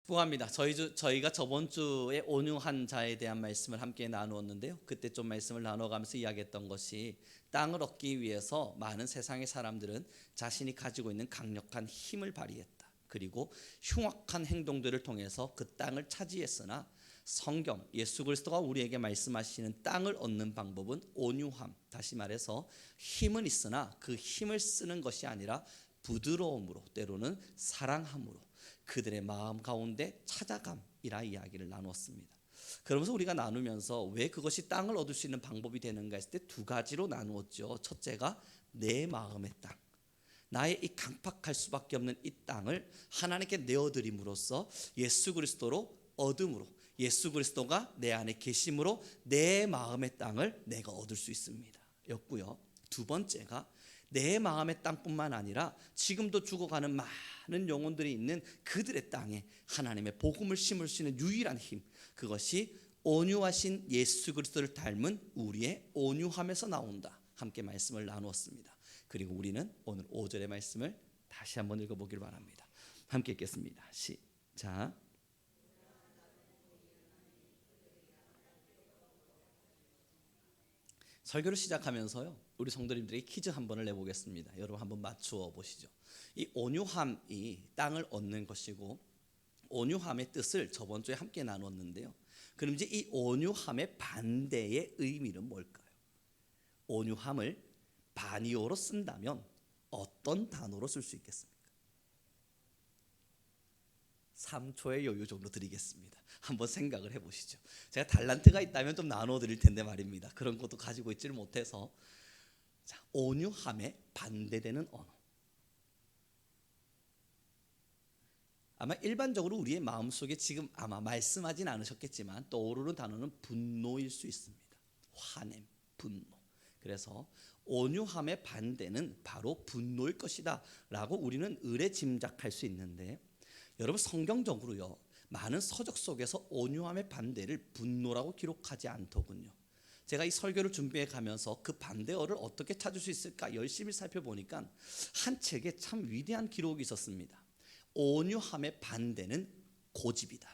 부합니다. 저희가 저번 주에 온유한 자에 대한 말씀을 함께 나누었는데요. 그때 좀 말씀을 나눠가면서 이야기했던 것이 땅을 얻기 위해서 많은 세상의 사람들은 자신이 가지고 있는 강력한 힘을 발휘했다. 그리고 흉악한 행동들을 통해서 그 땅을 차지했으나 성경 예수 그리스도가 우리에게 말씀하시는 땅을 얻는 방법은 온유함, 다시 말해서 힘은 있으나 그 힘을 쓰는 것이 아니라 부드러움으로, 때로는 사랑함으로 그들의 마음 가운데 찾아감이라 이야기를 나누었습니다. 그러면서 우리가 나누면서 왜 그것이 땅을 얻을 수 있는 방법이 되는가 했을 때 두 가지로 나누었죠. 첫째가 내 마음의 땅, 나의 이 강팍할 수밖에 없는 이 땅을 하나님께 내어드림으로써 예수 그리스도로 얻음으로, 예수 그리스도가 내 안에 계심으로 내 마음의 땅을 내가 얻을 수 있습니다 였고요. 두 번째가 내 마음의 땅뿐만 아니라 지금도 죽어가는 많은 영혼들이 있는 그들의 땅에 하나님의 복음을 심을 수 있는 유일한 힘, 그것이 온유하신 예수 그리스도를 닮은 우리의 온유함에서 나온다. 함께 말씀을 나누었습니다. 그리고 우리는 오늘 5절의 말씀을 다시 한번 읽어보기를 바랍니다. 함께 읽겠습니다. 시작. 설교를 시작하면서요, 우리 성도님들에게 퀴즈 한 번을 내보겠습니다. 여러분 한번 맞추어 보시죠. 이 온유함이 땅을 얻는 것이고 온유함의 뜻을 저번 주에 함께 나눴는데요. 그럼 이제 이 온유함의 반대의 의미는 뭘까요? 온유함을 반이어로 쓴다면 어떤 단어로 쓸 수 있겠습니까? 3초의 여유 정도 드리겠습니다. 한번 생각을 해보시죠. 제가 달란트가 있다면 좀 나눠 드릴 텐데 말입니다. 그런 것도 가지고 있지를 못해서. 자, 온유함에 반대되는 언어. 아마 일반적으로 우리의 마음속에 지금 아마 말씀하진 않으셨겠지만 떠오르는 단어는 분노일 수 있습니다. 화냄, 분노. 그래서 온유함의 반대는 바로 분노일 것이다 라고 우리는 의례 짐작할 수 있는데, 여러분 성경적으로요, 많은 서적 속에서 온유함의 반대를 분노라고 기록하지 않더군요. 제가 이 설교를 준비해 가면서 그 반대어를 어떻게 찾을 수 있을까 열심히 살펴보니까 한 책에 참 위대한 기록이 있었습니다. 온유함의 반대는 고집이다.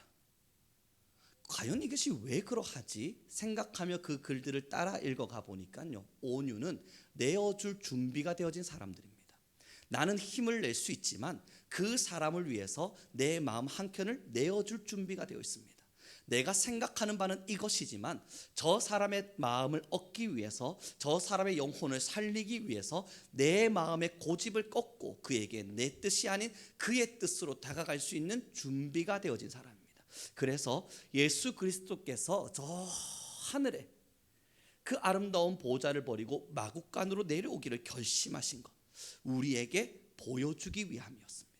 과연 이것이 왜 그러하지 생각하며 그 글들을 따라 읽어가 보니까요, 온유는 내어줄 준비가 되어진 사람들입니다. 나는 힘을 낼 수 있지만 그 사람을 위해서 내 마음 한켠을 내어줄 준비가 되어 있습니다. 내가 생각하는 바는 이것이지만 저 사람의 마음을 얻기 위해서, 저 사람의 영혼을 살리기 위해서 내 마음의 고집을 꺾고 그에게 내 뜻이 아닌 그의 뜻으로 다가갈 수 있는 준비가 되어진 사람입니다. 그래서 예수 그리스도께서 저 하늘에 그 아름다운 보좌를 버리고 마국간으로 내려오기를 결심하신 것, 우리에게 보여주기 위함이었습니다.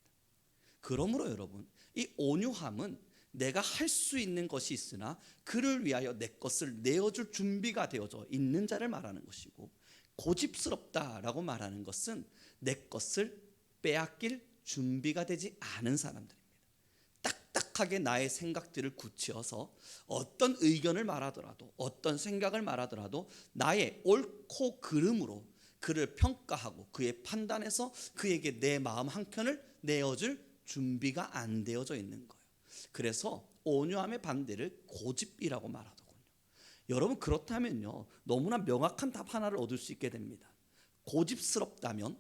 그러므로 여러분, 이 온유함은 내가 할 수 있는 것이 있으나 그를 위하여 내 것을 내어줄 준비가 되어져 있는 자를 말하는 것이고, 고집스럽다라고 말하는 것은 내 것을 빼앗길 준비가 되지 않은 사람들입니다. 딱딱하게 나의 생각들을 굳혀서 어떤 의견을 말하더라도, 어떤 생각을 말하더라도 나의 옳고 그름으로 그를 평가하고 그의 판단에서 그에게 내 마음 한켠을 내어줄 준비가 안 되어져 있는 거예요. 그래서 온유함의 반대를 고집이라고 말하더군요. 여러분 그렇다면요, 너무나 명확한 답 하나를 얻을 수 있게 됩니다. 고집스럽다면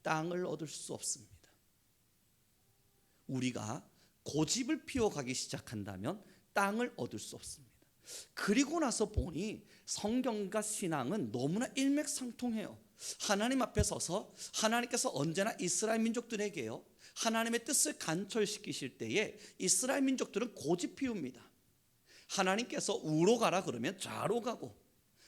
땅을 얻을 수 없습니다. 우리가 고집을 피워가기 시작한다면 땅을 얻을 수 없습니다. 그리고 나서 보니 성경과 신앙은 너무나 일맥상통해요. 하나님 앞에 서서 하나님께서 언제나 이스라엘 민족들에게요, 하나님의 뜻을 간철시키실 때에 이스라엘 민족들은 고집 피웁니다. 하나님께서 우로 가라 그러면 좌로 가고,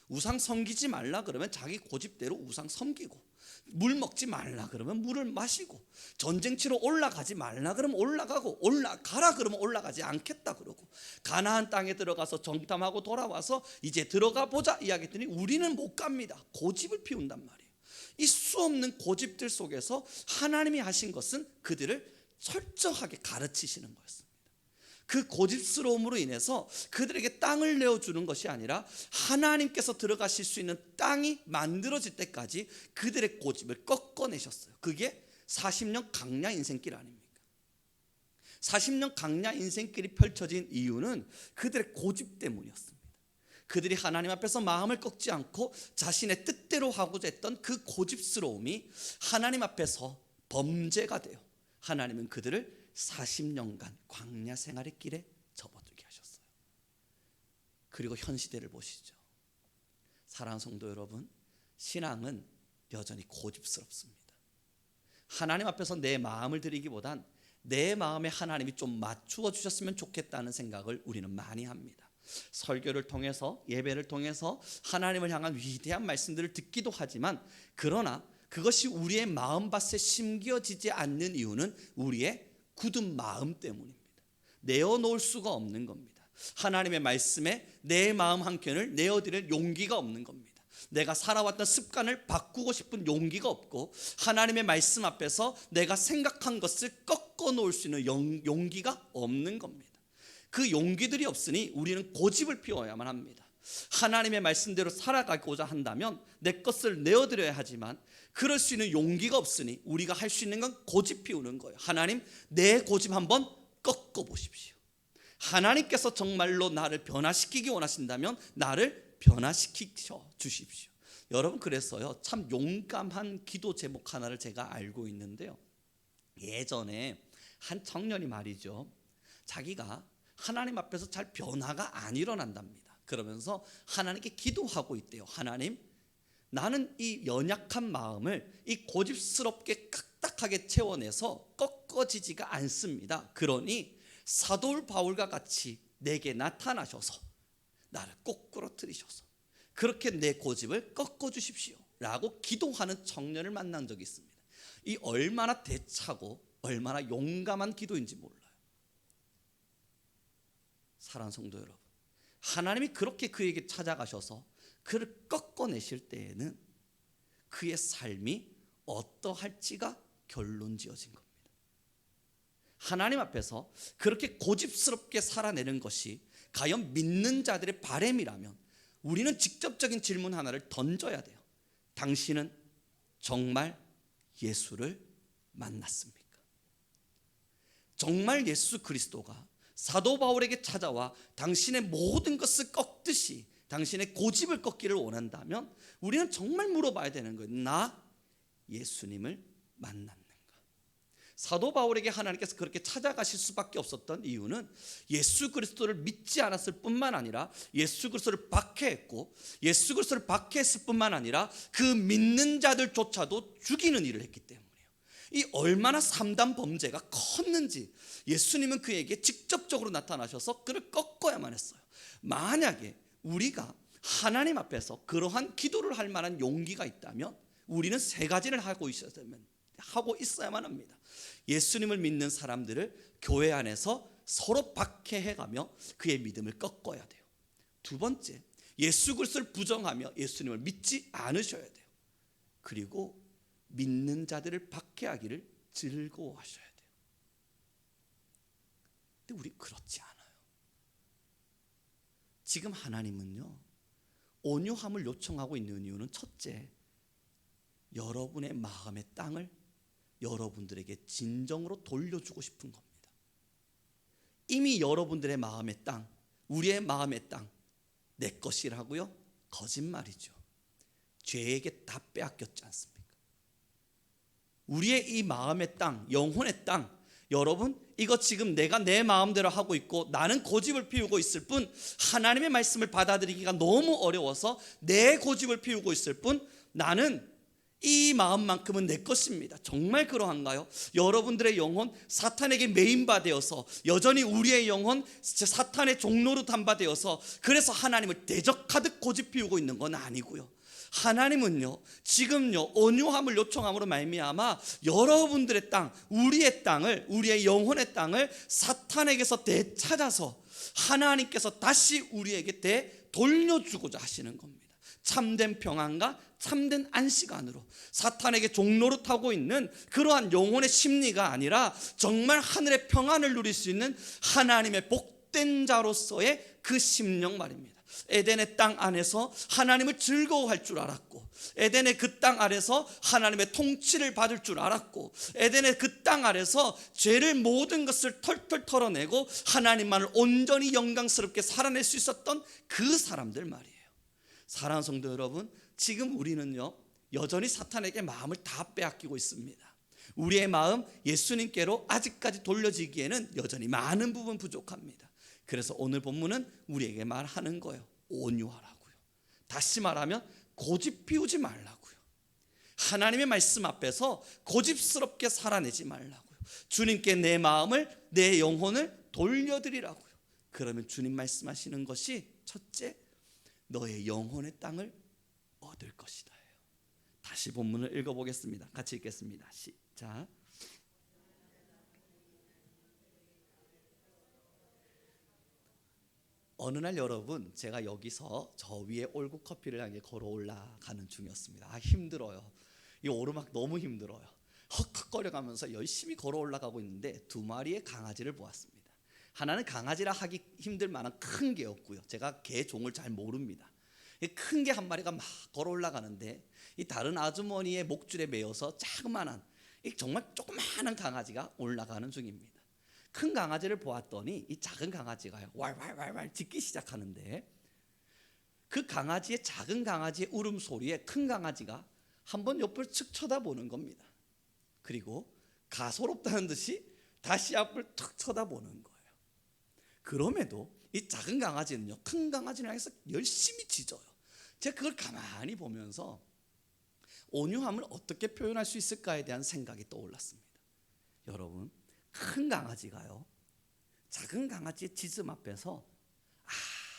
우상 섬기지 말라 그러면 자기 고집대로 우상 섬기고, 물 먹지 말라 그러면 물을 마시고, 전쟁치러 올라가지 말라 그러면 올라가고, 올라가라 그러면 올라가지 않겠다 그러고, 가나안 땅에 들어가서 정탐하고 돌아와서 이제 들어가 보자 이야기했더니 우리는 못 갑니다. 고집을 피운단 말이에요. 이 수없는 고집들 속에서 하나님이 하신 것은 그들을 철저하게 가르치시는 거였습니다. 그 고집스러움으로 인해서 그들에게 땅을 내어주는 것이 아니라 하나님께서 들어가실 수 있는 땅이 만들어질 때까지 그들의 고집을 꺾어내셨어요. 그게 40년 강야 인생길 아닙니까? 40년 강야 인생길이 펼쳐진 이유는 그들의 고집 때문이었습니다. 그들이 하나님 앞에서 마음을 꺾지 않고 자신의 뜻대로 하고자 했던 그 고집스러움이 하나님 앞에서 범죄가 되어 하나님은 그들을 40년간 광야 생활의 길에 접어들게 하셨어요. 그리고 현 시대를 보시죠. 사랑하는 성도 여러분, 신앙은 여전히 고집스럽습니다. 하나님 앞에서 내 마음을 드리기보단 내 마음에 하나님이 좀 맞추어 주셨으면 좋겠다는 생각을 우리는 많이 합니다. 설교를 통해서, 예배를 통해서 하나님을 향한 위대한 말씀들을 듣기도 하지만, 그러나 그것이 우리의 마음밭에 심겨지지 않는 이유는 우리의 굳은 마음 때문입니다. 내어놓을 수가 없는 겁니다. 하나님의 말씀에 내 마음 한켠을 내어드릴 용기가 없는 겁니다. 내가 살아왔던 습관을 바꾸고 싶은 용기가 없고, 하나님의 말씀 앞에서 내가 생각한 것을 꺾어 놓을 수 있는 용기가 없는 겁니다. 그 용기들이 없으니 우리는 고집을 피워야만 합니다. 하나님의 말씀대로 살아가고자 한다면 내 것을 내어드려야 하지만, 그럴 수 있는 용기가 없으니 우리가 할 수 있는 건 고집 피우는 거예요. 하나님, 내 고집 한번 꺾어 보십시오. 하나님께서 정말로 나를 변화시키기 원하신다면 나를 변화시켜 주십시오. 여러분, 그래서요, 참 용감한 기도 제목 하나를 제가 알고 있는데요, 예전에 한 청년이 말이죠, 자기가 하나님 앞에서 잘 변화가 안 일어난답니다. 그러면서 하나님께 기도하고 있대요. 하나님, 나는 이 연약한 마음을 이 고집스럽게 딱딱하게 채워내서 꺾어지지가 않습니다. 그러니 사도 바울과 같이 내게 나타나셔서 나를 거꾸로 들이셔서 그렇게 내 고집을 꺾어 주십시오 라고 기도하는 청년을 만난 적이 있습니다. 이 얼마나 대차고 얼마나 용감한 기도인지 몰라요. 사랑하는 성도 여러분, 하나님이 그렇게 그에게 찾아가셔서 그를 꺾어내실 때에는 그의 삶이 어떠할지가 결론지어진 겁니다. 하나님 앞에서 그렇게 고집스럽게 살아내는 것이 과연 믿는 자들의 바람이라면 우리는 직접적인 질문 하나를 던져야 돼요. 당신은 정말 예수를 만났습니까? 정말 예수 그리스도가 사도 바울에게 찾아와 당신의 모든 것을 꺾듯이 당신의 고집을 꺾기를 원한다면 우리는 정말 물어봐야 되는 거예요. 나 예수님을 만났는가? 사도 바울에게 하나님께서 그렇게 찾아가실 수밖에 없었던 이유는 예수 그리스도를 믿지 않았을 뿐만 아니라 예수 그리스도를 박해했고, 예수 그리스도를 박해했을 뿐만 아니라 그 믿는 자들조차도 죽이는 일을 했기 때문이에요. 이 얼마나 삼단 범죄가 컸는지 예수님은 그에게 직접적으로 나타나셔서 그를 꺾어야만 했어요. 만약에 우리가 하나님 앞에서 그러한 기도를 할 만한 용기가 있다면 우리는 세 가지를 하고 있어야만 합니다. 예수님을 믿는 사람들을 교회 안에서 서로 박해해가며 그의 믿음을 꺾어야 돼요. 두 번째, 예수 그리스도를 부정하며 예수님을 믿지 않으셔야 돼요. 그리고 믿는 자들을 박해하기를 즐거워하셔야 돼요. 근데 우리 그렇지 않아요. 지금 하나님은요, 온유함을 요청하고 있는 이유는 첫째, 여러분의 마음의 땅을 여러분들에게 진정으로 돌려주고 싶은 겁니다. 이미 여러분들의 마음의 땅, 우리의 마음의 땅, 내 것이라고요? 거짓말이죠. 죄에게 다 빼앗겼지 않습니까? 우리의 이 마음의 땅, 영혼의 땅, 여러분, 이거 지금 내가 내 마음대로 하고 있고 나는 고집을 피우고 있을 뿐, 하나님의 말씀을 받아들이기가 너무 어려워서 내 고집을 피우고 있을 뿐, 나는 이 마음만큼은 내 것입니다. 정말 그러한가요? 여러분들의 영혼 사탄에게 메인바되어서 여전히 우리의 영혼 사탄의 종로로 담바되어서 그래서 하나님을 대적하듯 고집 피우고 있는 건 아니고요. 하나님은요, 지금요, 온유함을 요청함으로 말미암아 여러분들의 땅, 우리의 땅을, 우리의 영혼의 땅을 사탄에게서 되찾아서 하나님께서 다시 우리에게 되돌려주고자 하시는 겁니다. 참된 평안과 참된 안식안으로, 사탄에게 종로로 타고 있는 그러한 영혼의 심리가 아니라 정말 하늘의 평안을 누릴 수 있는 하나님의 복된 자로서의 그 심령 말입니다. 에덴의 땅 안에서 하나님을 즐거워할 줄 알았고, 에덴의 그 땅 아래서 하나님의 통치를 받을 줄 알았고, 에덴의 그 땅 아래서 죄를 모든 것을 털털 털어내고 하나님만을 온전히 영광스럽게 살아낼 수 있었던 그 사람들 말이에요. 사랑하는 성도 여러분, 지금 우리는요 여전히 사탄에게 마음을 다 빼앗기고 있습니다. 우리의 마음 예수님께로 아직까지 돌려지기에는 여전히 많은 부분 부족합니다. 그래서 오늘 본문은 우리에게 말하는 거예요. 온유하라고요. 다시 말하면 고집 피우지 말라고요. 하나님의 말씀 앞에서 고집스럽게 살아내지 말라고요. 주님께 내 마음을, 내 영혼을 돌려드리라고요. 그러면 주님 말씀하시는 것이 첫째, 너의 영혼의 땅을 얻을 것이다. 다시 본문을 읽어보겠습니다. 같이 읽겠습니다. 시작. 어느 날 여러분, 제가 여기서 저 위에 올고 커피를 향해 걸어 올라가는 중이었습니다. 힘들어요. 이 오르막 너무 힘들어요. 헉헉거려가면서 열심히 걸어 올라가고 있는데 두 마리의 강아지를 보았습니다. 하나는 강아지라 하기 힘들 만한 큰 개였고요. 제가 개 종을 잘 모릅니다. 큰 개 한 마리가 막 걸어 올라가는데 이 다른 아주머니의 목줄에 매여서 자그마한 정말 조그마한 강아지가 올라가는 중입니다. 큰 강아지를 보았더니 이 작은 강아지가 왈왈왈왈 짖기 시작하는데, 그 강아지의 작은 강아지의 울음소리에 큰 강아지가 한번 옆을 측 쳐다보는 겁니다. 그리고 가소롭다는 듯이 다시 앞을 툭 쳐다보는 거예요. 그럼에도 이 작은 강아지는요 큰 강아지를 향해서 열심히 짖어요. 제가 그걸 가만히 보면서 온유함을 어떻게 표현할 수 있을까에 대한 생각이 떠올랐습니다. 여러분, 큰 강아지가요 작은 강아지의 짖음 앞에서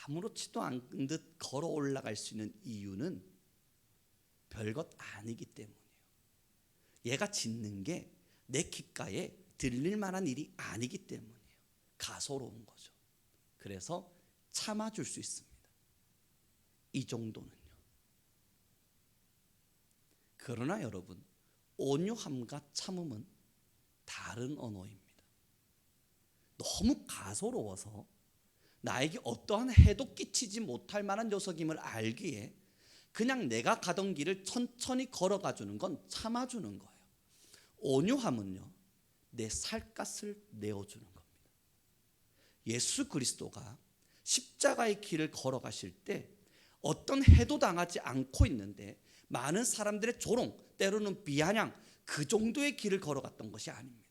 아무렇지도 않은 듯 걸어 올라갈 수 있는 이유는 별것 아니기 때문이에요. 얘가 짖는 게 내 귓가에 들릴 만한 일이 아니기 때문이에요. 가소로운 거죠. 그래서 참아줄 수 있습니다. 이 정도는요. 그러나 여러분, 온유함과 참음은 다른 언어입니다. 너무 가소로워서 나에게 어떠한 해도 끼치지 못할 만한 녀석임을 알기에 그냥 내가 가던 길을 천천히 걸어가 주는 건 참아주는 거예요. 온유함은요 내 살갗을 내어주는 겁니다. 예수 그리스도가 십자가의 길을 걸어가실 때 어떤 해도 당하지 않고 있는데 많은 사람들의 조롱, 때로는 비아냥, 그 정도의 길을 걸어갔던 것이 아닙니다.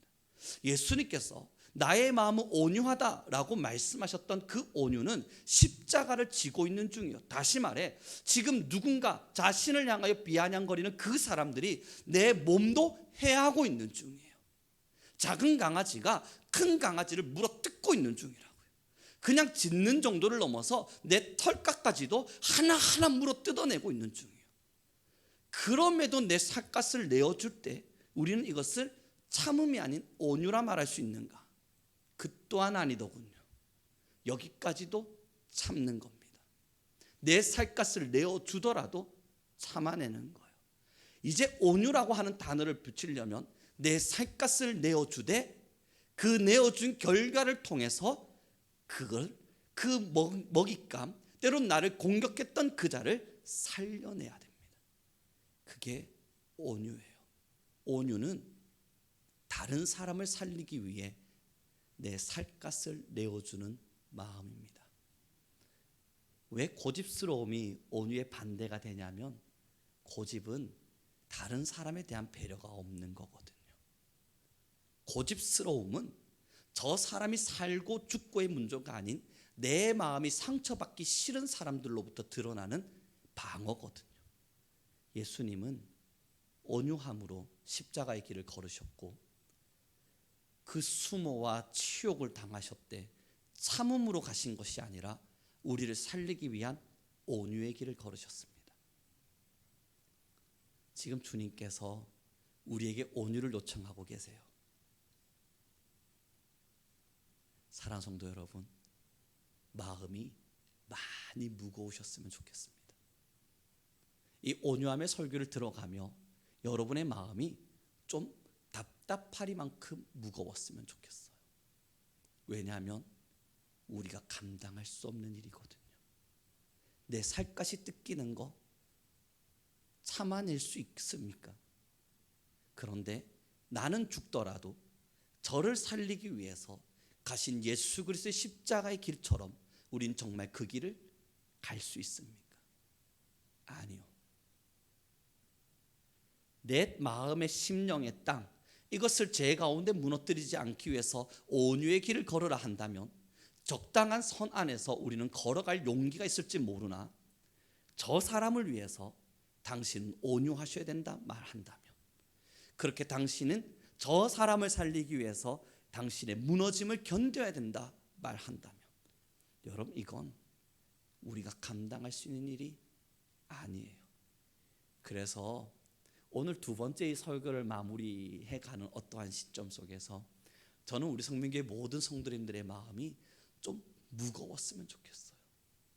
예수님께서 나의 마음은 온유하다라고 말씀하셨던 그 온유는 십자가를 지고 있는 중이요. 다시 말해 지금 누군가 자신을 향하여 비아냥거리는 그 사람들이 내 몸도 해하고 있는 중이에요. 작은 강아지가 큰 강아지를 물어뜯고 있는 중이라고요. 그냥 짖는 정도를 넘어서 내 털깍까지도 하나하나 물어뜯어내고 있는 중이에요. 그럼에도 내 살갗을 내어줄 때 우리는 이것을 참음이 아닌 온유라 말할 수 있는가? 그 또한 아니더군요. 여기까지도 참는 겁니다. 내 살갗을 내어주더라도 참아내는 거예요. 이제 온유라고 하는 단어를 붙이려면 내 살갗을 내어주되 그 내어준 결과를 통해서 그걸 그 먹잇감, 때론 나를 공격했던 그 자를 살려내야 됩니다. 그게 온유예요. 온유는 다른 사람을 살리기 위해 내 살갗을 내어주는 마음입니다. 왜 고집스러움이 온유의 반대가 되냐면 고집은 다른 사람에 대한 배려가 없는 거거든요. 고집스러움은 저 사람이 살고 죽고의 문제가 아닌 내 마음이 상처받기 싫은 사람들로부터 드러나는 방어거든요. 예수님은 온유함으로 십자가의 길을 걸으셨고 그 수모와 치욕을 당하셨대 참음으로 가신 것이 아니라 우리를 살리기 위한 온유의 길을 걸으셨습니다. 지금 주님께서 우리에게 온유를 요청하고 계세요. 사랑하는 성도 여러분, 마음이 많이 무거우셨으면 좋겠습니다. 이 온유함의 설교를 들어가며 여러분의 마음이 좀 답답하리만큼 무거웠으면 좋겠어요. 왜냐하면 우리가 감당할 수 없는 일이거든요. 내 살갗이 뜯기는 거 참아낼 수 있습니까? 그런데 나는 죽더라도 저를 살리기 위해서 가신 예수 그리스도의 십자가의 길처럼 우린 정말 그 길을 갈 수 있습니까? 아니요. 내 마음의 심령의 땅, 이것을 제 가운데 무너뜨리지 않기 위해서 온유의 길을 걸으라 한다면 적당한 선 안에서 우리는 걸어갈 용기가 있을지 모르나, 저 사람을 위해서 당신은 온유하셔야 된다 말한다면, 그렇게 당신은 저 사람을 살리기 위해서 당신의 무너짐을 견뎌야 된다 말한다면, 여러분, 이건 우리가 감당할 수 있는 일이 아니에요. 그래서 오늘 두 번째 이 설교를 마무리해 가는 어떠한 시점 속에서 저는 우리 성민교회 모든 성도님들의 마음이 좀 무거웠으면 좋겠어요.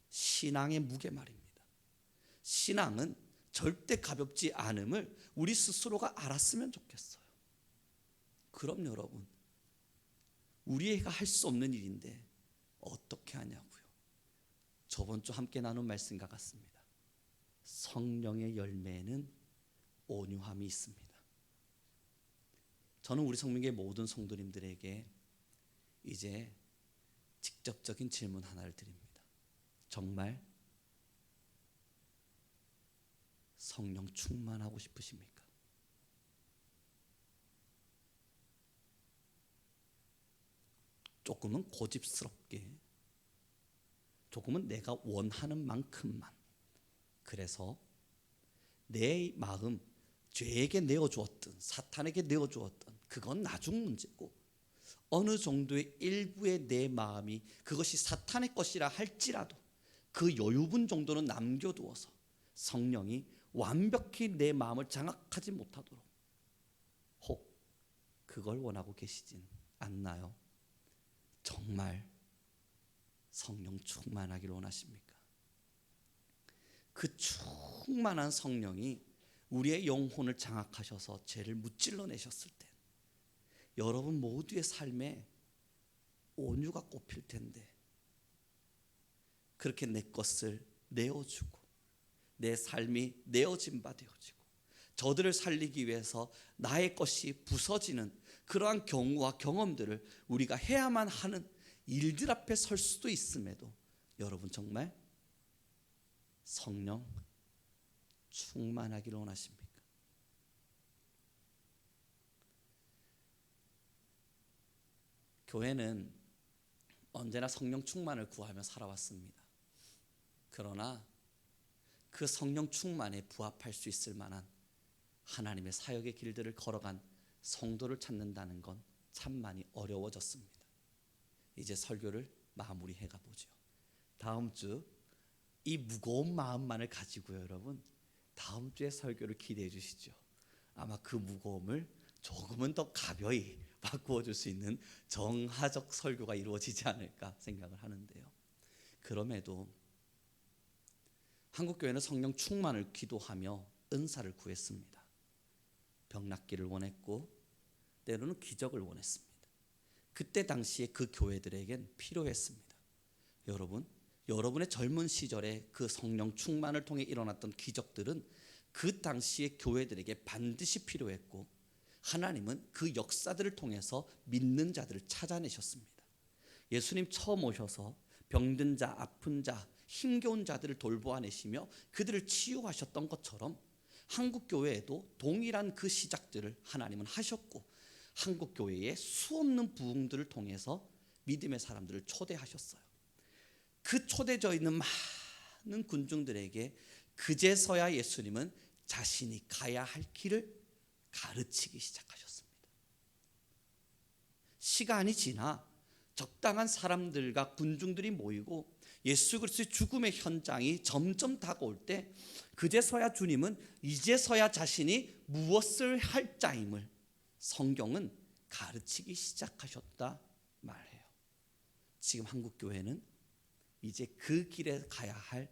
신앙의 무게 말입니다. 신앙은 절대 가볍지 않음을 우리 스스로가 알았으면 좋겠어요. 그럼 여러분, 우리가 할 수 없는 일인데 어떻게 하냐고요. 저번 주 함께 나눈 말씀과 같습니다. 성령의 열매는 온유함이 있습니다. 저는 우리 성민교회 모든 성도님들에게 이제 직접적인 질문 하나를 드립니다. 정말 성령 충만하고 싶으십니까? 조금은 고집스럽게, 조금은 내가 원하는 만큼만, 그래서 내 마음 죄에게 내어주었든 사탄에게 내어주었든 그건 나중 문제고, 어느 정도의 일부의 내 마음이 그것이 사탄의 것이라 할지라도 그 여유분 정도는 남겨두어서 성령이 완벽히 내 마음을 장악하지 못하도록, 혹 그걸 원하고 계시진 않나요? 정말 성령 충만하기를 원하십니까? 그 충만한 성령이 우리의 영혼을 장악하셔서 죄를 무찔러 내셨을 때 여러분 모두의 삶에 온유가 꼽힐 텐데, 그렇게 내 것을 내어주고 내 삶이 내어진 바 되어지고 저들을 살리기 위해서 나의 것이 부서지는 그러한 경우와 경험들을 우리가 해야만 하는 일들 앞에 설 수도 있음에도, 여러분 정말 성령 충만하기를 원하십니까? 교회는 언제나 성령 충만을 구하며 살아왔습니다. 그러나 그 성령 충만에 부합할 수 있을 만한 하나님의 사역의 길들을 걸어간 성도를 찾는다는 건 참 많이 어려워졌습니다. 이제 설교를 마무리해 가보죠. 다음 주 이 무거운 마음만을 가지고요, 여러분, 다음 주에 설교를 기대해 주시죠. 아마 그 무거움을 조금은 더 가벼이 바꾸어 줄 수 있는 정화적 설교가 이루어지지 않을까 생각을 하는데요. 그럼에도 한국교회는 성령 충만을 기도하며 은사를 구했습니다. 병 낫기를 원했고 때로는 기적을 원했습니다. 그때 당시에 그 교회들에겐 필요했습니다. 여러분의 젊은 시절에 그 성령 충만을 통해 일어났던 기적들은 그 당시의 교회들에게 반드시 필요했고, 하나님은 그 역사들을 통해서 믿는 자들을 찾아내셨습니다. 예수님 처음 오셔서 병든 자, 아픈 자, 힘겨운 자들을 돌보아내시며 그들을 치유하셨던 것처럼 한국교회에도 동일한 그 시작들을 하나님은 하셨고, 한국교회의 수없는 부흥들을 통해서 믿음의 사람들을 초대하셨어요. 그 초대져 있는 많은 군중들에게 그제서야 예수님은 자신이 가야 할 길을 가르치기 시작하셨습니다. 시간이 지나 적당한 사람들과 군중들이 모이고 예수 그리스도의 죽음의 현장이 점점 다가올 때, 그제서야 주님은 이제서야 자신이 무엇을 할 자임을 성경은 가르치기 시작하셨다 말해요. 지금 한국교회는 이제 그 길에 가야 할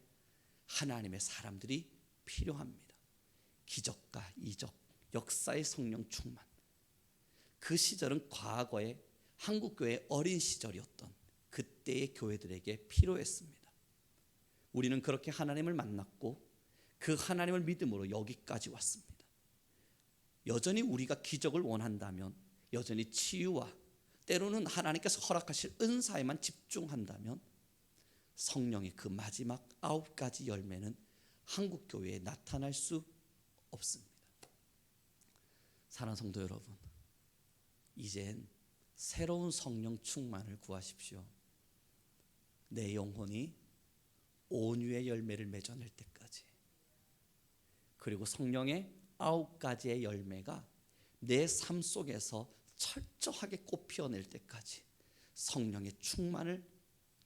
하나님의 사람들이 필요합니다. 기적과 이적, 역사의 성령 충만. 그 시절은 과거에 한국교회의 어린 시절이었던 그때의 교회들에게 필요했습니다. 우리는 그렇게 하나님을 만났고 그 하나님을 믿음으로 여기까지 왔습니다. 여전히 우리가 기적을 원한다면, 여전히 치유와 때로는 하나님께서 허락하실 은사에만 집중한다면 성령의 그 마지막 9가지 열매는 한국교회에 나타날 수 없습니다. 사랑하는 성도 여러분, 이젠 새로운 성령 충만을 구하십시오. 내 영혼이 온유의 열매를 맺어낼 때까지, 그리고 성령의 9가지의 열매가 내 삶 속에서 철저하게 꽃피어낼 때까지 성령의 충만을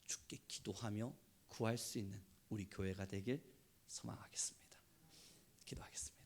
주께 기도하며 구할 수 있는 우리 교회가 되길 소망하겠습니다. 기도하겠습니다.